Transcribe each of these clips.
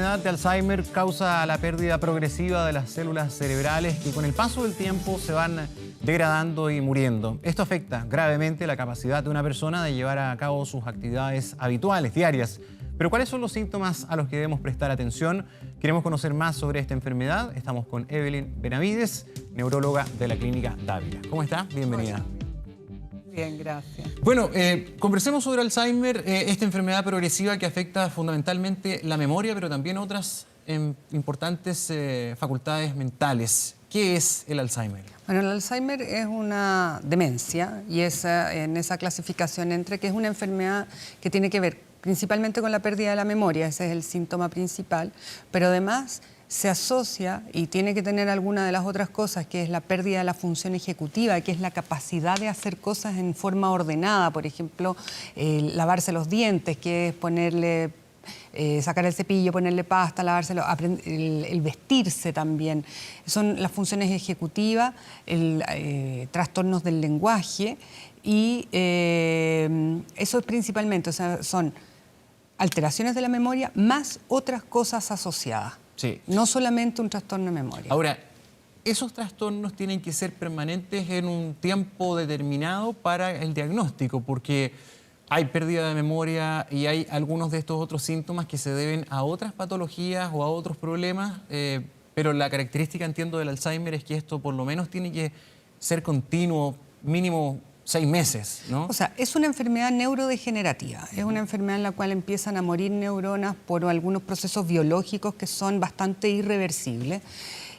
enfermedad de Alzheimer causa la pérdida progresiva de las células cerebrales que con el paso del tiempo se van degradando y muriendo. Esto afecta gravemente la capacidad de una persona de llevar a cabo sus actividades habituales, diarias. Pero ¿cuáles son los síntomas a los que debemos prestar atención? Queremos conocer más sobre esta enfermedad. Estamos con Evelyn Benavides, neuróloga de la Clínica Dávila. ¿Cómo está? Bienvenida. Bien, gracias. Bueno, conversemos sobre Alzheimer, esta enfermedad progresiva que afecta fundamentalmente la memoria, pero también otras importantes facultades mentales. ¿Qué es el Alzheimer? Bueno, el Alzheimer es una demencia y en esa clasificación entre que es una enfermedad que tiene que ver principalmente con la pérdida de la memoria, ese es el síntoma principal, pero además se asocia y tiene que tener alguna de las otras cosas, que es la pérdida de la función ejecutiva, que es la capacidad de hacer cosas en forma ordenada, por ejemplo, lavarse los dientes, que es ponerle, sacar el cepillo, ponerle pasta, lavárselo, el vestirse también. Son las funciones ejecutivas, trastornos del lenguaje y eso es principalmente, o sea, son alteraciones de la memoria más otras cosas asociadas. Sí. No solamente un trastorno de memoria. Ahora, esos trastornos tienen que ser permanentes en un tiempo determinado para el diagnóstico, porque hay pérdida de memoria y hay algunos de estos otros síntomas que se deben a otras patologías o a otros problemas, pero la característica, entiendo, del Alzheimer es que esto por lo menos tiene que ser continuo, mínimo 6 meses, ¿no? O sea, es una enfermedad neurodegenerativa. Es una enfermedad en la cual empiezan a morir neuronas por algunos procesos biológicos que son bastante irreversibles.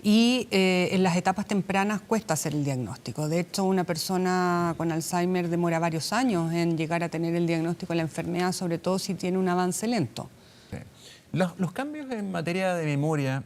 Y en las etapas tempranas cuesta hacer el diagnóstico. De hecho, una persona con Alzheimer demora varios años en llegar a tener el diagnóstico de la enfermedad, sobre todo si tiene un avance lento. Sí. Los cambios en materia de memoria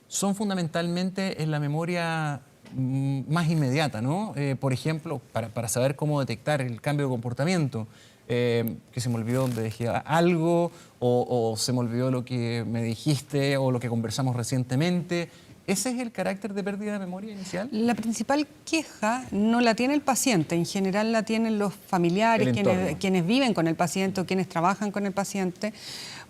son fundamentalmente en la memoria más inmediata, ¿no? Por ejemplo, para saber cómo detectar el cambio de comportamiento, que se me olvidó dónde dejé algo, o se me olvidó lo que me dijiste o lo que conversamos recientemente. ¿Ese es el carácter de pérdida de memoria inicial? La principal queja no la tiene el paciente, en general la tienen los familiares, quienes viven con el paciente o quienes trabajan con el paciente,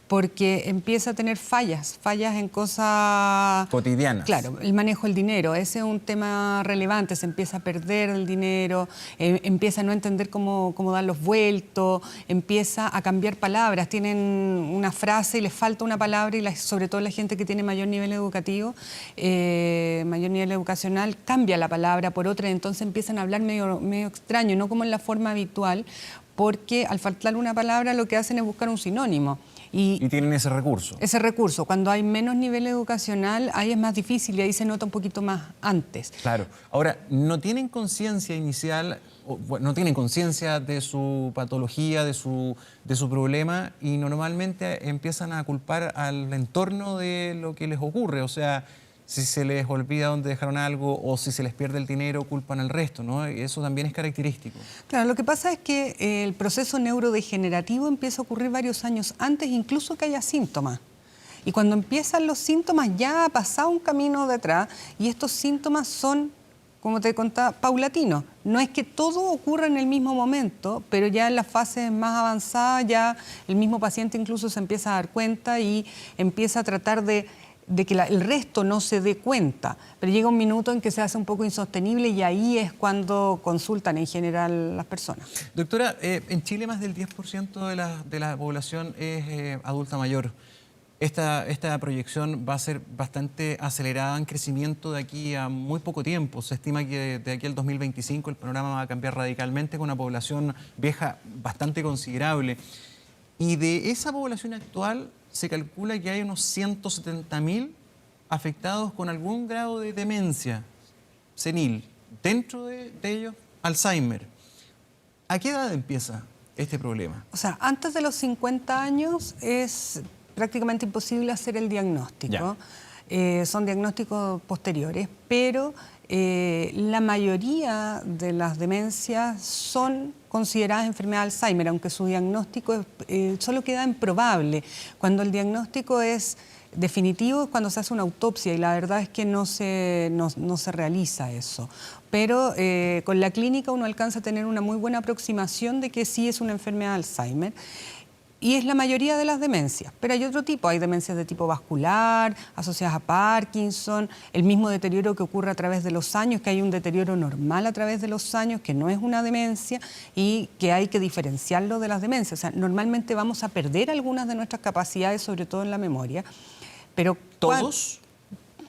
porque empieza a tener fallas en cosas cotidianas. Claro, el manejo del dinero, ese es un tema relevante, se empieza a perder el dinero, empieza a no entender cómo dar los vueltos, empieza a cambiar palabras, tienen una frase y les falta una palabra y sobre todo la gente que tiene mayor nivel educativo, mayor nivel educacional, cambia la palabra por otra y entonces empiezan a hablar medio extraño, no como en la forma habitual, porque al faltar una palabra lo que hacen es buscar un sinónimo. Y tienen ese recurso. Ese recurso. Cuando hay menos nivel educacional, ahí es más difícil y ahí se nota un poquito más antes. Claro. Ahora, no tienen conciencia inicial, no tienen conciencia de su patología, de su problema, y normalmente empiezan a culpar al entorno de lo que les ocurre. O sea, si se les olvida dónde dejaron algo o si se les pierde el dinero, culpan al resto, ¿no? Y eso también es característico. Claro, lo que pasa es que el proceso neurodegenerativo empieza a ocurrir varios años antes, incluso que haya síntomas. Y cuando empiezan los síntomas ya ha pasado un camino detrás y estos síntomas son, como te contaba, paulatinos. No es que todo ocurra en el mismo momento, pero ya en las fases más avanzadas ya el mismo paciente incluso se empieza a dar cuenta y empieza a tratar de que el resto no se dé cuenta, pero llega un minuto en que se hace un poco insostenible y ahí es cuando consultan en general las personas. Doctora, en Chile más del 10% de la población es adulta mayor. Esta proyección va a ser bastante acelerada en crecimiento de aquí a muy poco tiempo. Se estima que de aquí al 2025 el panorama va a cambiar radicalmente con una población vieja bastante considerable. Y de esa población actual se calcula que hay unos 170.000 afectados con algún grado de demencia senil. Dentro de ellos, Alzheimer. ¿A qué edad empieza este problema? O sea, antes de los 50 años es prácticamente imposible hacer el diagnóstico. Son diagnósticos posteriores, pero la mayoría de las demencias son consideradas enfermedad de Alzheimer, aunque su diagnóstico solo queda en probable. Cuando el diagnóstico es definitivo es cuando se hace una autopsia y la verdad es que no se realiza eso. Pero con la clínica uno alcanza a tener una muy buena aproximación de que sí es una enfermedad de Alzheimer. Y es la mayoría de las demencias, pero hay otro tipo, hay demencias de tipo vascular, asociadas a Parkinson, el mismo deterioro que ocurre a través de los años, que hay un deterioro normal a través de los años, que no es una demencia y que hay que diferenciarlo de las demencias. O sea, normalmente vamos a perder algunas de nuestras capacidades, sobre todo en la memoria, pero... ¿Todos?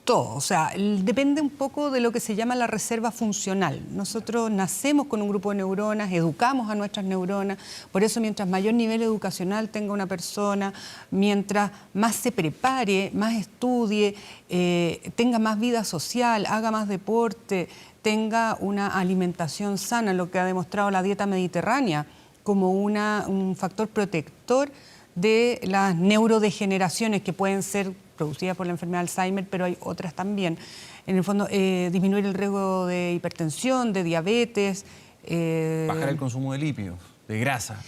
Todo, o sea, depende un poco de lo que se llama la reserva funcional. Nosotros nacemos con un grupo de neuronas, educamos a nuestras neuronas, por eso mientras mayor nivel educacional tenga una persona, mientras más se prepare, más estudie, tenga más vida social, haga más deporte, tenga una alimentación sana, lo que ha demostrado la dieta mediterránea como un factor protector de las neurodegeneraciones que pueden ser producidas por la enfermedad de Alzheimer, pero hay otras también. En el fondo, disminuir el riesgo de hipertensión, de diabetes. Bajar el consumo de lípidos, de grasa.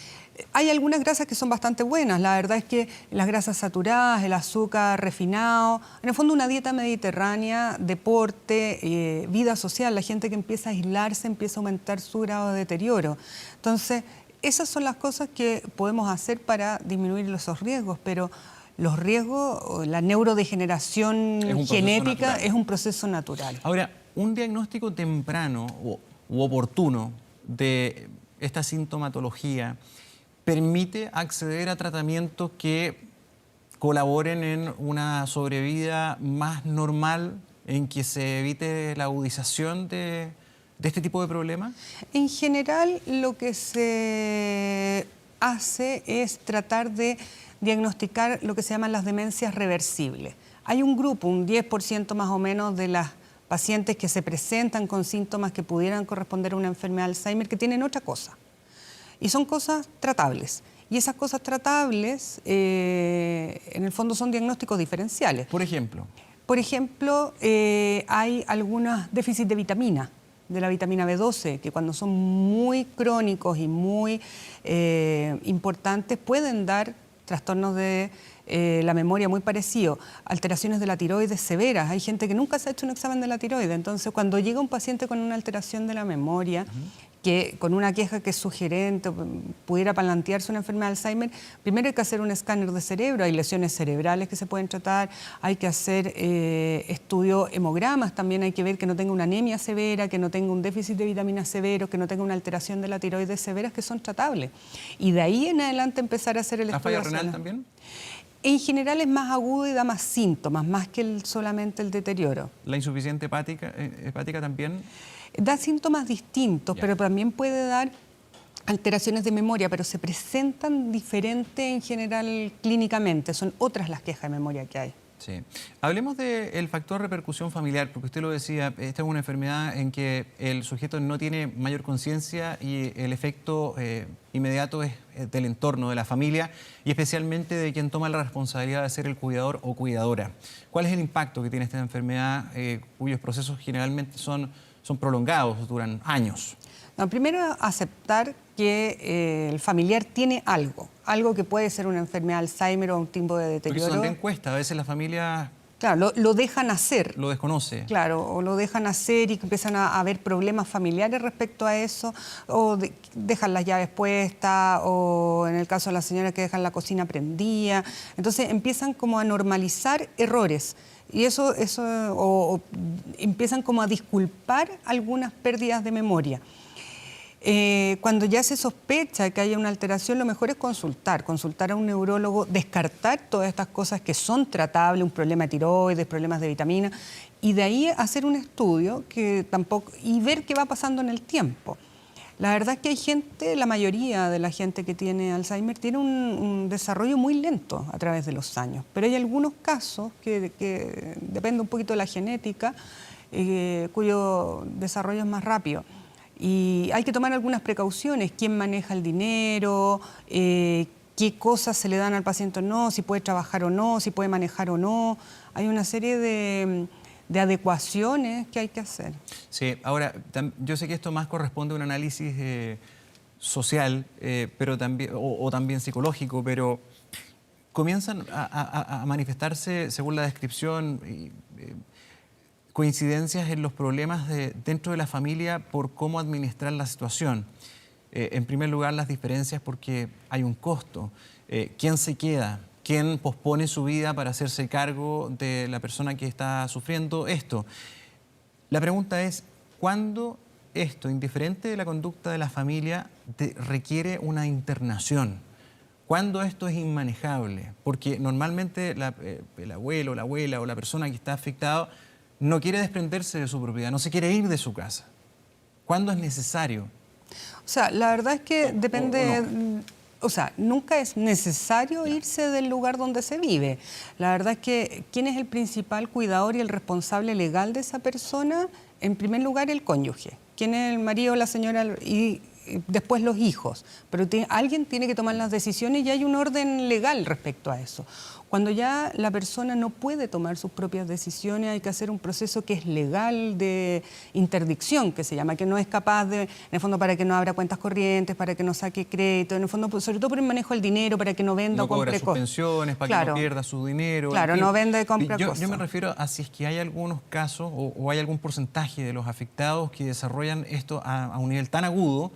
Hay algunas grasas que son bastante buenas. La verdad es que las grasas saturadas, el azúcar refinado, en el fondo una dieta mediterránea, deporte, vida social. La gente que empieza a aislarse empieza a aumentar su grado de deterioro. Entonces, esas son las cosas que podemos hacer para disminuir esos riesgos, pero los riesgos, la neurodegeneración genética es un proceso natural. Ahora, un diagnóstico temprano u oportuno de esta sintomatología permite acceder a tratamientos que colaboren en una sobrevida más normal, en que se evite la agudización de este tipo de problemas. En general, lo que se hace es tratar de diagnosticar lo que se llaman las demencias reversibles. Hay un grupo, un 10% más o menos de las pacientes que se presentan con síntomas que pudieran corresponder a una enfermedad de Alzheimer que tienen otra cosa. Y son cosas tratables. Y esas cosas tratables, en el fondo, son diagnósticos diferenciales. Por ejemplo. Por ejemplo, hay algunos déficits de vitamina, de la vitamina B12, que cuando son muy crónicos y muy importantes pueden dar trastornos de la memoria muy parecidos, alteraciones de la tiroides severas. Hay gente que nunca se ha hecho un examen de la tiroides, entonces cuando llega un paciente con una alteración de la memoria, que con una queja que es sugerente, pudiera plantearse una enfermedad de Alzheimer, primero hay que hacer un escáner de cerebro, hay lesiones cerebrales que se pueden tratar, hay que hacer estudios hemogramas, también hay que ver que no tenga una anemia severa, que no tenga un déficit de vitaminas severo, que no tenga una alteración de la tiroides severas, que son tratables. Y de ahí en adelante empezar a hacer el estudio. ¿La falla renal también? En general es más agudo y da más síntomas, más que solamente el deterioro. ¿La insuficiencia hepática también? Da síntomas distintos, pero también puede dar alteraciones de memoria, pero se presentan diferente en general clínicamente. Son otras las quejas de memoria que hay. Sí. Hablemos del factor repercusión familiar, porque usted lo decía, esta es una enfermedad en que el sujeto no tiene mayor conciencia y el efecto inmediato es del entorno, de la familia y especialmente de quien toma la responsabilidad de ser el cuidador o cuidadora. ¿Cuál es el impacto que tiene esta enfermedad cuyos procesos generalmente son prolongados, duran años? No, primero, aceptar que el familiar tiene algo que puede ser una enfermedad de Alzheimer o un tipo de deterioro. Porque eso también cuesta, a veces la familia... Claro, lo dejan hacer. Lo desconoce. Claro, o lo dejan hacer y empiezan a haber problemas familiares respecto a eso, o dejan las llaves puestas, o en el caso de la señora que dejan la cocina prendida. Entonces empiezan como a normalizar errores. Y eso o empiezan como a disculpar algunas pérdidas de memoria. Cuando ya se sospecha que haya una alteración, lo mejor es consultar a un neurólogo, descartar todas estas cosas que son tratables, un problema de tiroides, problemas de vitamina, y de ahí hacer un estudio y ver qué va pasando en el tiempo. La verdad es que hay gente, la mayoría de la gente que tiene Alzheimer tiene un desarrollo muy lento a través de los años, pero hay algunos casos que depende un poquito de la genética, cuyo desarrollo es más rápido. Y hay que tomar algunas precauciones, quién maneja el dinero, qué cosas se le dan al paciente o no, si puede trabajar o no, si puede manejar o no. Hay una serie de adecuaciones que hay que hacer. Sí, ahora, yo sé que esto más corresponde a un análisis social, pero también, o también psicológico, pero comienzan a manifestarse, según la descripción, coincidencias en los problemas dentro de la familia por cómo administrar la situación. En primer lugar, las diferencias porque hay un costo. ¿Quién se queda? ¿Quién pospone su vida para hacerse cargo de la persona que está sufriendo esto? La pregunta es, ¿cuándo esto, indiferente de la conducta de la familia, requiere una internación? ¿Cuándo esto es inmanejable? Porque normalmente el abuelo, la abuela o la persona que está afectada no quiere desprenderse de su propiedad, no se quiere ir de su casa. ¿Cuándo es necesario? O sea, la verdad es que depende... no. O sea, nunca es necesario irse del lugar donde se vive. La verdad es que quién es el principal cuidador y el responsable legal de esa persona, en primer lugar el cónyuge. ¿Quién es el marido, la señora y después los hijos? Pero alguien tiene que tomar las decisiones y hay un orden legal respecto a eso. Cuando ya la persona no puede tomar sus propias decisiones, hay que hacer un proceso que es legal de interdicción, que se llama, que no es capaz de, en el fondo, para que no abra cuentas corrientes, para que no saque crédito, en el fondo, pues, sobre todo por el manejo del dinero, para que no venda o compre cosas. No cobra sus pensiones, para que no pierda su dinero. Claro, no venda y compra cosas. Yo me refiero a si es que hay algunos casos o hay algún porcentaje de los afectados que desarrollan esto a un nivel tan agudo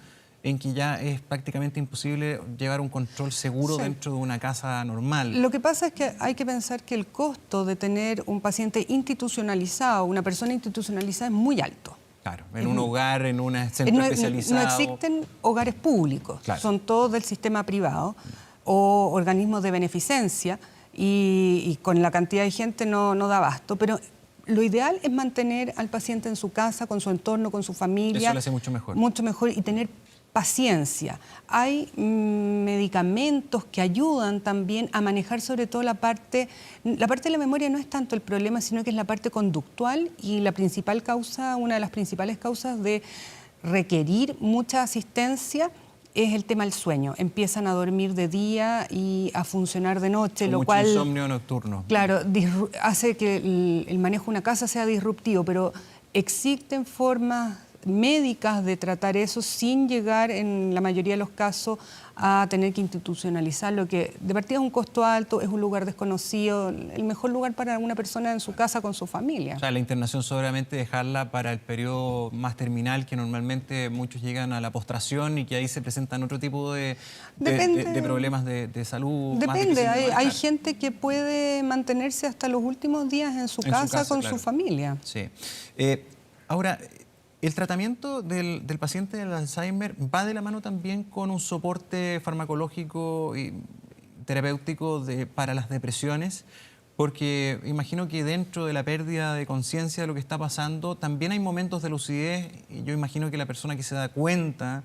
en que ya es prácticamente imposible llevar un control seguro dentro de una casa normal. Lo que pasa es que hay que pensar que el costo de tener un paciente institucionalizado, una persona institucionalizada, es muy alto. Claro, en un hogar, en un centro especializado. No existen hogares públicos, claro. Son todos del sistema privado o organismos de beneficencia y con la cantidad de gente no da abasto, pero lo ideal es mantener al paciente en su casa, con su entorno, con su familia. Eso lo hace mucho mejor. Mucho mejor y tener paciencia. Hay medicamentos que ayudan también a manejar sobre todo la parte de la memoria no es tanto el problema, sino que es la parte conductual y la principal causa, una de las principales causas de requerir mucha asistencia es el tema del sueño. Empiezan a dormir de día y a funcionar de noche, lo cual... insomnio nocturno. Claro, hace que el manejo de una casa sea disruptivo, pero existen formas médicas de tratar eso sin llegar en la mayoría de los casos a tener que institucionalizarlo, que de partida es un costo alto, es un lugar desconocido, el mejor lugar para una persona en su casa con su familia. O sea, la internación solamente dejarla para el periodo más terminal, que normalmente muchos llegan a la postración y que ahí se presentan otro tipo de problemas de salud. Depende, hay gente que puede mantenerse hasta los últimos días en su casa con su familia. Sí. Ahora, el tratamiento del paciente del Alzheimer va de la mano también con un soporte farmacológico y terapéutico para las depresiones, porque imagino que dentro de la pérdida de conciencia de lo que está pasando, también hay momentos de lucidez y yo imagino que la persona que se da cuenta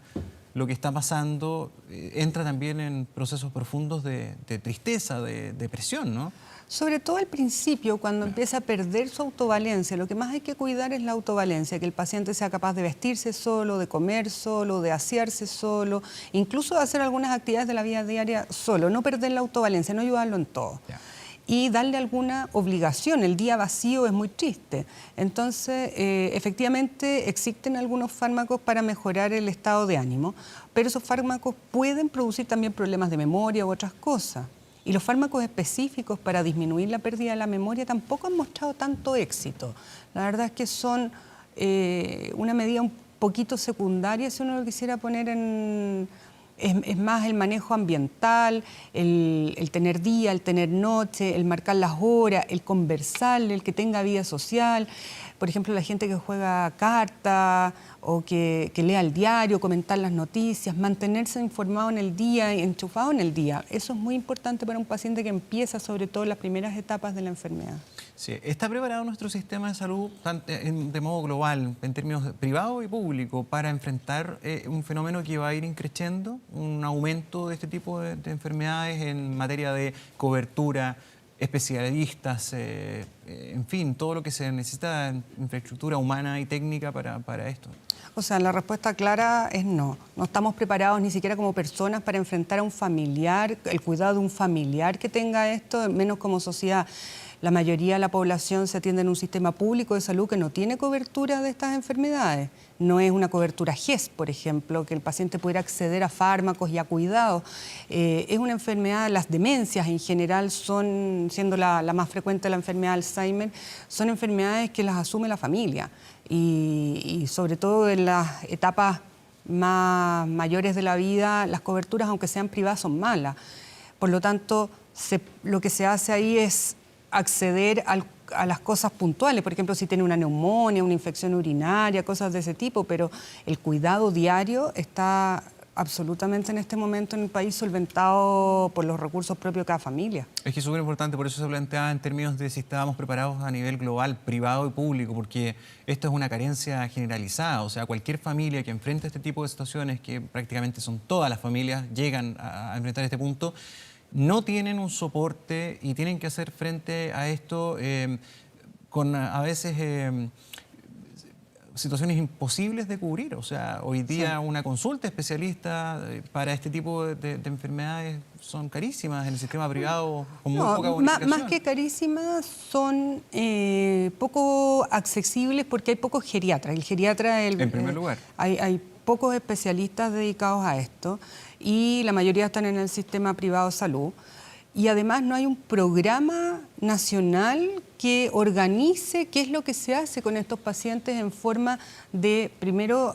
lo que está pasando entra también en procesos profundos de tristeza, de depresión, ¿no? Sobre todo al principio, cuando empieza a perder su autovalencia, lo que más hay que cuidar es la autovalencia, que el paciente sea capaz de vestirse solo, de comer solo, de asearse solo, incluso de hacer algunas actividades de la vida diaria solo, no perder la autovalencia, no ayudarlo en todo. Yeah. Y darle alguna obligación. El día vacío es muy triste. Entonces, efectivamente, existen algunos fármacos para mejorar el estado de ánimo, pero esos fármacos pueden producir también problemas de memoria u otras cosas. Y los fármacos específicos para disminuir la pérdida de la memoria tampoco han mostrado tanto éxito. La verdad es que son una medida un poquito secundaria si uno lo quisiera poner en... Es más el manejo ambiental, el tener día, el tener noche, el marcar las horas, el conversar, el que tenga vida social. Por ejemplo, la gente que juega carta o que lea el diario, comentar las noticias, mantenerse informado en el día, enchufado en el día. Eso es muy importante para un paciente que empieza, sobre todo en las primeras etapas de la enfermedad. Sí. ¿Está preparado nuestro sistema de salud de modo global, en términos privado y público, para enfrentar un fenómeno que va a ir increciendo, un aumento de este tipo de enfermedades en materia de cobertura, especialistas, en fin, todo lo que se necesita en infraestructura humana y técnica para esto? O sea, la respuesta clara es no. No estamos preparados ni siquiera como personas para enfrentar a un familiar, el cuidado de un familiar que tenga esto, menos como sociedad. La mayoría de la población se atiende en un sistema público de salud que no tiene cobertura de estas enfermedades. No es una cobertura GES, por ejemplo, que el paciente pudiera acceder a fármacos y a cuidados. Es una enfermedad, las demencias en general son, siendo la más frecuente la enfermedad de Alzheimer, son enfermedades que las asume la familia. Y sobre todo en las etapas más mayores de la vida, las coberturas, aunque sean privadas, son malas. Por lo tanto, lo que se hace ahí es acceder a las cosas puntuales, por ejemplo, si tiene una neumonía, una infección urinaria, cosas de ese tipo, pero el cuidado diario está absolutamente en este momento en el país solventado por los recursos propios de cada familia. Es que es súper importante, por eso se planteaba en términos de si estábamos preparados a nivel global, privado y público, porque esto es una carencia generalizada. O sea, cualquier familia que enfrente este tipo de situaciones, que prácticamente son todas las familias, llegan a enfrentar este punto, no tienen un soporte y tienen que hacer frente a esto con a veces situaciones imposibles de cubrir. O sea, hoy día una consulta especialista para este tipo de enfermedades son carísimas en el sistema privado con muy poca bonificación. Más que carísimas, son poco accesibles porque hay pocos geriatras. El geriatra, en primer lugar, hay pocos especialistas dedicados a esto y la mayoría están en el sistema privado de salud. Y además no hay un programa nacional que organice qué es lo que se hace con estos pacientes en forma de, primero,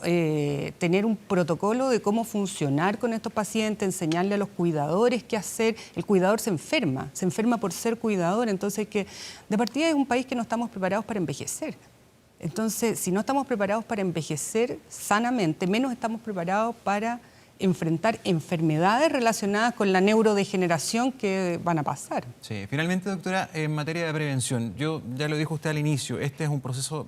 tener un protocolo de cómo funcionar con estos pacientes, enseñarle a los cuidadores qué hacer. El cuidador se enferma por ser cuidador. Entonces, de partida es un país que no estamos preparados para envejecer. Entonces, si no estamos preparados para envejecer sanamente, menos estamos preparados para enfrentar enfermedades relacionadas con la neurodegeneración que van a pasar. Sí, finalmente, doctora, en materia de prevención, ya lo dijo usted al inicio, este es un proceso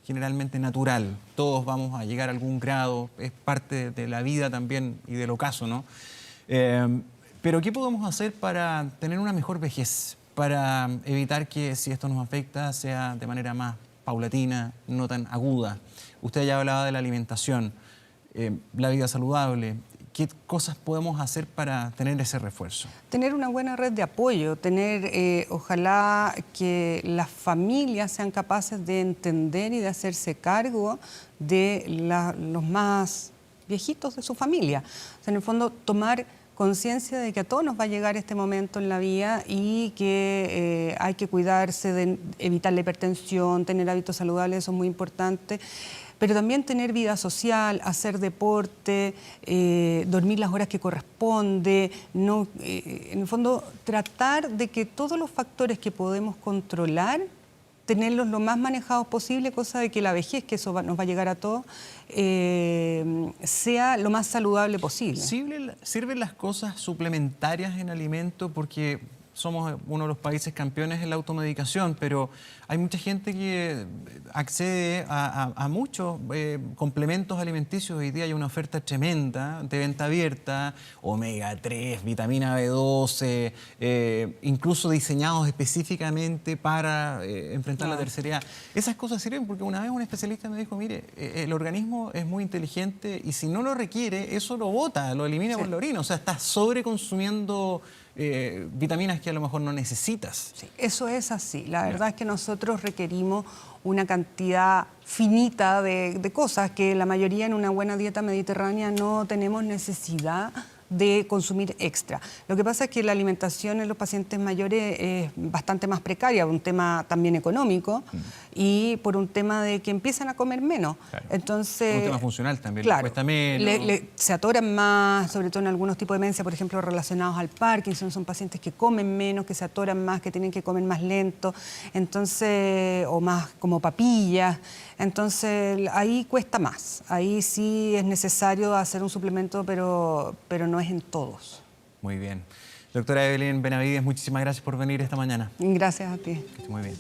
generalmente natural, todos vamos a llegar a algún grado, es parte de la vida también y del ocaso, ¿no? Pero ¿qué podemos hacer para tener una mejor vejez, para evitar que si esto nos afecta sea de manera más paulatina, no tan aguda? Usted ya hablaba de la alimentación. La vida saludable. ¿Qué cosas podemos hacer para tener ese refuerzo? Tener una buena red de apoyo, ojalá que las familias sean capaces de entender y de hacerse cargo de los más viejitos de su familia. O sea, en el fondo, tomar conciencia de que a todos nos va a llegar este momento en la vida y que hay que cuidarse de evitar la hipertensión, tener hábitos saludables, eso es muy importante. Pero también tener vida social, hacer deporte, dormir las horas que corresponde, en el fondo tratar de que todos los factores que podemos controlar, tenerlos lo más manejados posible, cosa de que la vejez, que eso nos va a llegar a todos, sea lo más saludable posible. ¿Sirven las cosas suplementarias en alimento? Porque somos uno de los países campeones en la automedicación, pero hay mucha gente que accede a muchos complementos alimenticios. Hoy día hay una oferta tremenda de venta abierta, omega 3, vitamina B12, incluso diseñados específicamente para enfrentar la tercera edad. Esas cosas sirven porque una vez un especialista me dijo, mire, el organismo es muy inteligente y si no lo requiere, eso lo bota, lo elimina por la orina. O sea, está sobreconsumiendo vitaminas que a lo mejor no necesitas. Sí, eso es así. La verdad es que nosotros requerimos una cantidad finita de cosas que la mayoría en una buena dieta mediterránea no tenemos necesidad de consumir extra. Lo que pasa es que la alimentación en los pacientes mayores es bastante más precaria, un tema también económico y por un tema de que empiezan a comer menos. Claro. Entonces, un tema funcional también, claro, cuesta menos. Se atoran más, sobre todo en algunos tipos de demencia, por ejemplo, relacionados al Parkinson, son pacientes que comen menos, que se atoran más, que tienen que comer más lento, entonces, o más como papillas. Entonces, ahí cuesta más. Ahí sí es necesario hacer un suplemento, pero no es en todos. Muy bien. Doctora Evelyn Benavides, muchísimas gracias por venir esta mañana. Gracias a ti. Que esté muy bien.